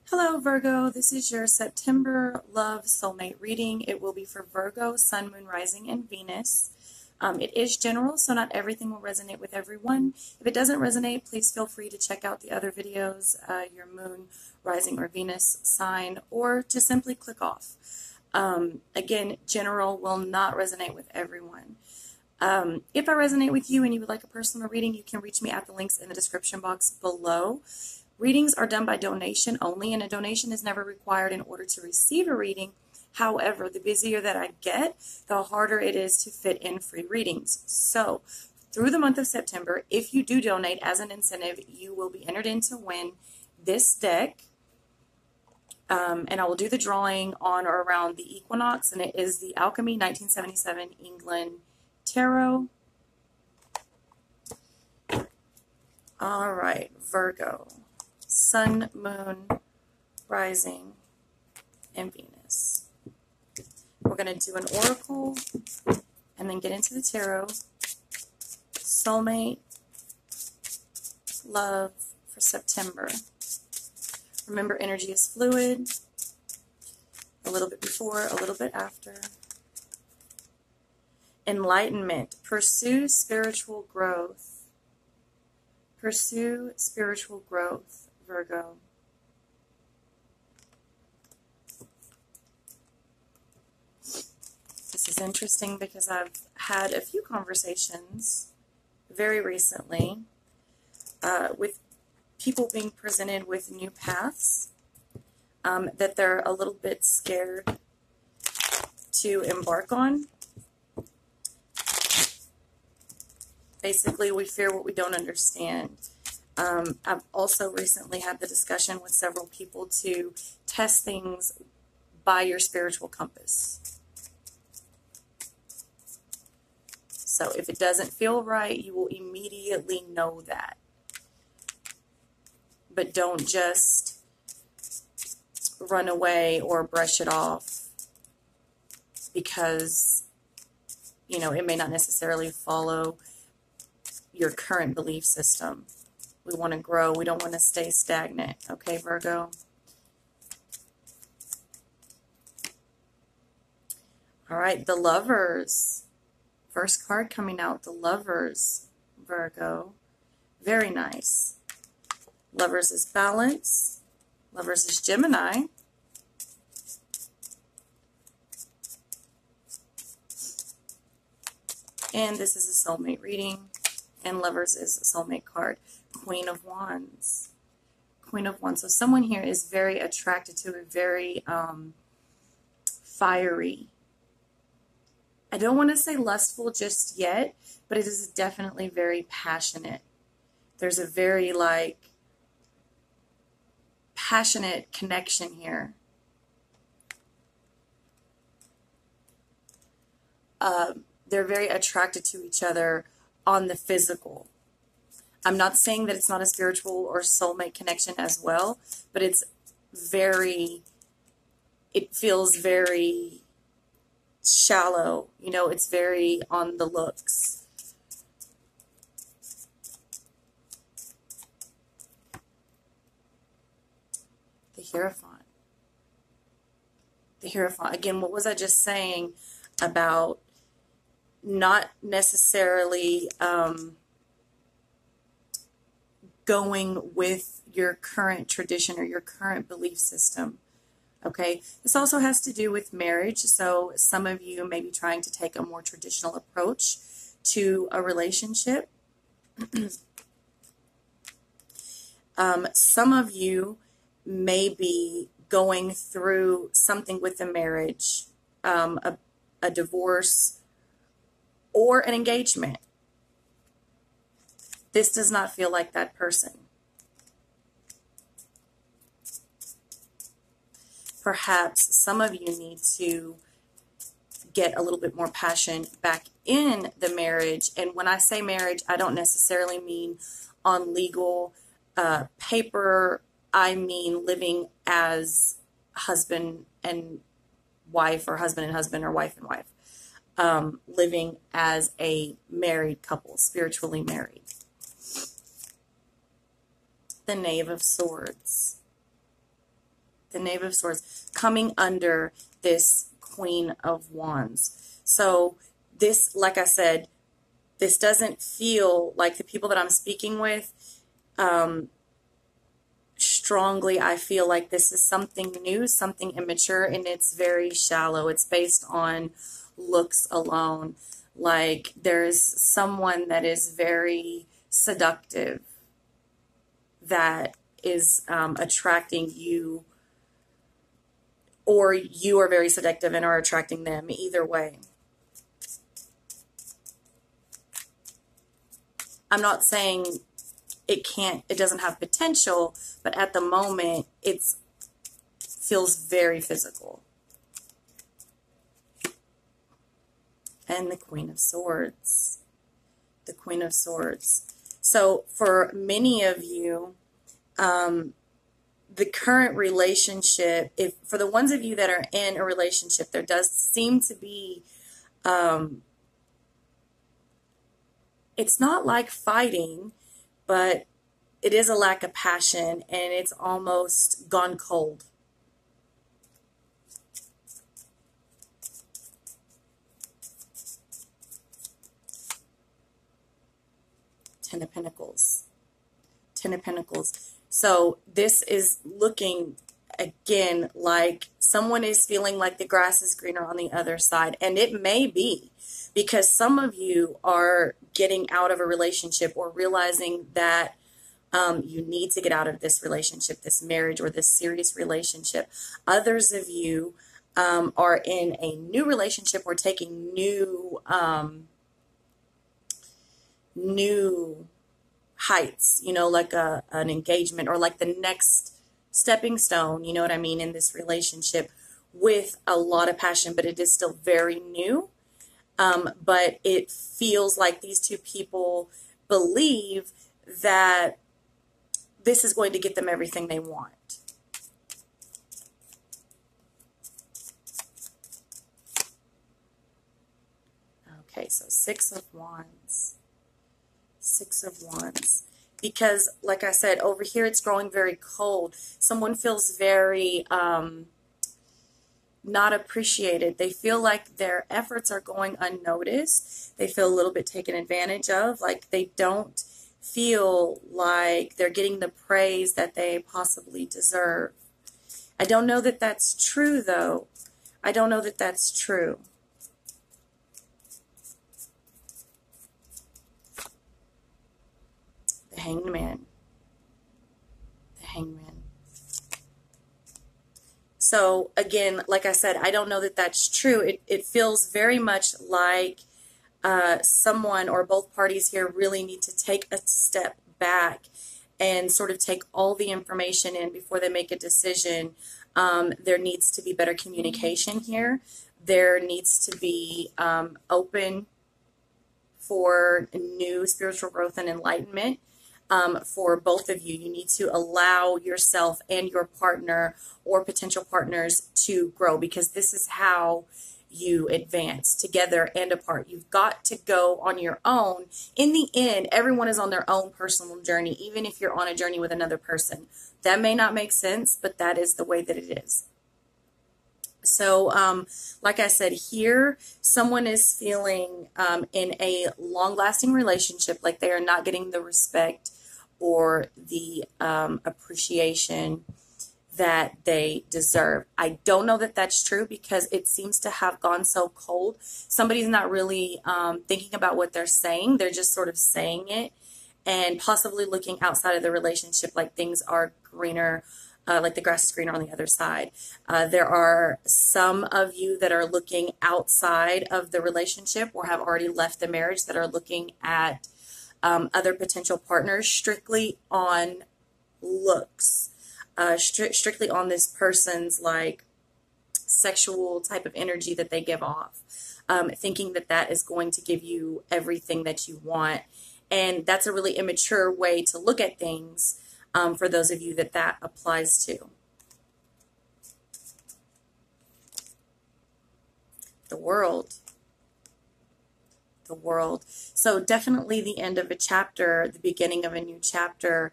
Hello Virgo, this is your September Love Soulmate reading. It will be for Virgo, Sun, Moon, Rising, and Venus. It is general, so not everything will resonate with everyone. If it doesn't resonate, please feel free to check out the other videos, your Moon, Rising, or Venus sign, or just simply click off. Again, general will not resonate with everyone. If I resonate with you and you would like a personal reading, you can reach me at the links in the description box below. Readings are done by donation only, and a donation is never required in order to receive a reading. However, the busier that I get, the harder it is to fit in free readings. So, through the month of September, if you do donate as an incentive, you will be entered in to win this deck. And I will do the drawing on or around the equinox, and it is the Alchemy 1977 England Tarot. All right, Virgo. Sun, Moon, Rising, and Venus. We're going to do an oracle and then get into the tarot. Soulmate, love for September. Remember, energy is fluid. A little bit before, a little bit after. Enlightenment. Pursue spiritual growth. Pursue spiritual growth. Virgo. This is interesting because I've had a few conversations very recently with people being presented with new paths that they're a little bit scared to embark on. Basically, we fear what we don't understand. I've also recently had the discussion with several people to test things by your spiritual compass. So if it doesn't feel right, you will immediately know that. But don't just run away or brush it off because, you know, it may not necessarily follow your current belief system. We want to grow. We don't want to stay stagnant. Okay, Virgo? All right, the Lovers. First card coming out, the Lovers, Virgo. Very nice. Lovers is balance. Lovers is Gemini. And this is a soulmate reading. And Lovers is a soulmate card. Queen of Wands. Queen of Wands. So someone here is very attracted to a very fiery. I don't want to say lustful just yet, but it is definitely very passionate. There's a very passionate connection here. They're very attracted to each other on the physical. I'm not saying that it's not a spiritual or soulmate connection as well, but it feels very shallow. You know, it's very on the looks. The Hierophant. The Hierophant. Again, what was I just saying about not necessarily going with your current tradition or your current belief system. Okay, this also has to do with marriage. So some of you may be trying to take a more traditional approach to a relationship. Some of you may be going through something with a marriage, a divorce, or an engagement. This does not feel like that person. Perhaps some of you need to get a little bit more passion back in the marriage. And when I say marriage, I don't necessarily mean on legal paper. I mean living as husband and wife, or husband and husband, or wife and wife. Living as a married couple, spiritually married. The Knave of Swords. The Knave of Swords coming under this Queen of Wands. So this, like I said, this doesn't feel like the people that I'm speaking with, strongly, I feel like this is something new, something immature, and it's very shallow. It's based on looks alone. Like there's someone that is very seductive that is attracting you, or you are very seductive and are attracting them. Either way. I'm not saying it doesn't have potential, but at the moment it feels very physical. And the Queen of Swords. The Queen of Swords. So for many of you, the current relationship, for the ones of you that are in a relationship, there does seem to be, it's not like fighting, but it is a lack of passion, and it's almost gone cold. Ten of Pentacles. Ten of Pentacles. So this is looking, again, like someone is feeling like the grass is greener on the other side. And it may be because some of you are getting out of a relationship or realizing that you need to get out of this relationship, this marriage, or this serious relationship. Others of you are in a new relationship or taking new heights, you know, like an engagement or like the next stepping stone, you know what I mean, in this relationship with a lot of passion, but it is still very new. But it feels like these two people believe that this is going to get them everything they want. Okay, so Six of Wands. Six of Wands. Because, like I said, over here it's growing very cold. Someone feels very not appreciated. They feel like their efforts are going unnoticed. They feel a little bit taken advantage of. Like they don't feel like they're getting the praise that they possibly deserve. I don't know that that's true, though. I don't know that that's true. The Hanged Man. The Hanged Man. So, again, like I said, I don't know that that's true. It feels very much like someone or both parties here really need to take a step back and sort of take all the information in before they make a decision. There needs to be better communication here. There needs to be open for new spiritual growth and enlightenment. For both of you, you need to allow yourself and your partner or potential partners to grow, because this is how you advance, together and apart. You've got to go on your own. In the end, everyone is on their own personal journey, even if you're on a journey with another person. That may not make sense, but that is the way that it is. So, like I said, here, someone is feeling in a long-lasting relationship like they are not getting the respect or the appreciation that they deserve. I don't know that that's true because it seems to have gone so cold. Somebody's not really thinking about what they're saying. They're just sort of saying it and possibly looking outside of the relationship like things are greener, like the grass is greener on the other side. There are some of you that are looking outside of the relationship or have already left the marriage that are looking at other potential partners strictly on looks, strictly on this person's like sexual type of energy that they give off, thinking that that is going to give you everything that you want. And that's a really immature way to look at things for those of you that that applies to. The World. The World. So definitely the end of a chapter, the beginning of a new chapter,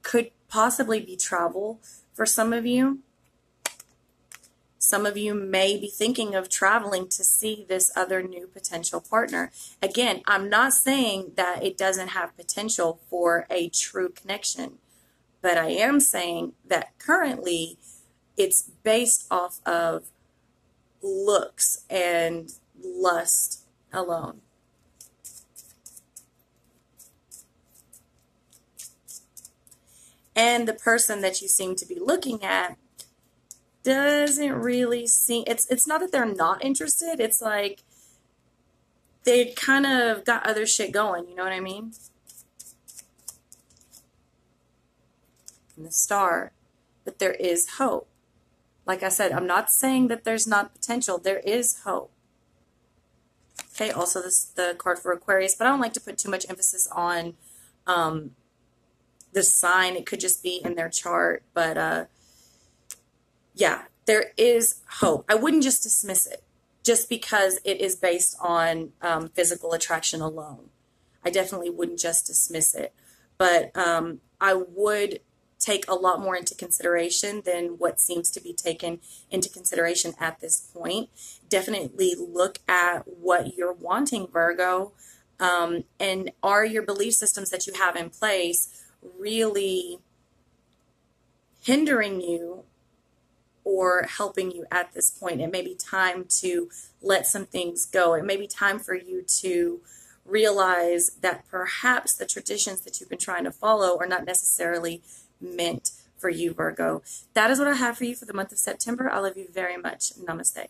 could possibly be travel for some of you. Some of you may be thinking of traveling to see this other new potential partner. Again, I'm not saying that it doesn't have potential for a true connection, but I am saying that currently it's based off of looks and lust alone. And the person that you seem to be looking at doesn't really seem, it's not that they're not interested, it's like they kind of got other shit going, you know what I mean? And the Star, but there is hope. Like I said, I'm not saying that there's not potential, there is hope. Okay, also this the card for Aquarius, but I don't like to put too much emphasis on the sign. It could just be in their chart, but yeah, there is hope. I wouldn't just dismiss it just because it is based on physical attraction alone. I definitely wouldn't just dismiss it, but I would take a lot more into consideration than what seems to be taken into consideration at this point. Definitely look at what you're wanting, Virgo, and are your belief systems that you have in place really hindering you or helping you at this point? It may be time to let some things go. It may be time for you to realize that perhaps the traditions that you've been trying to follow are not necessarily meant for you, Virgo. That is what I have for you for the month of September. I love you very much. Namaste.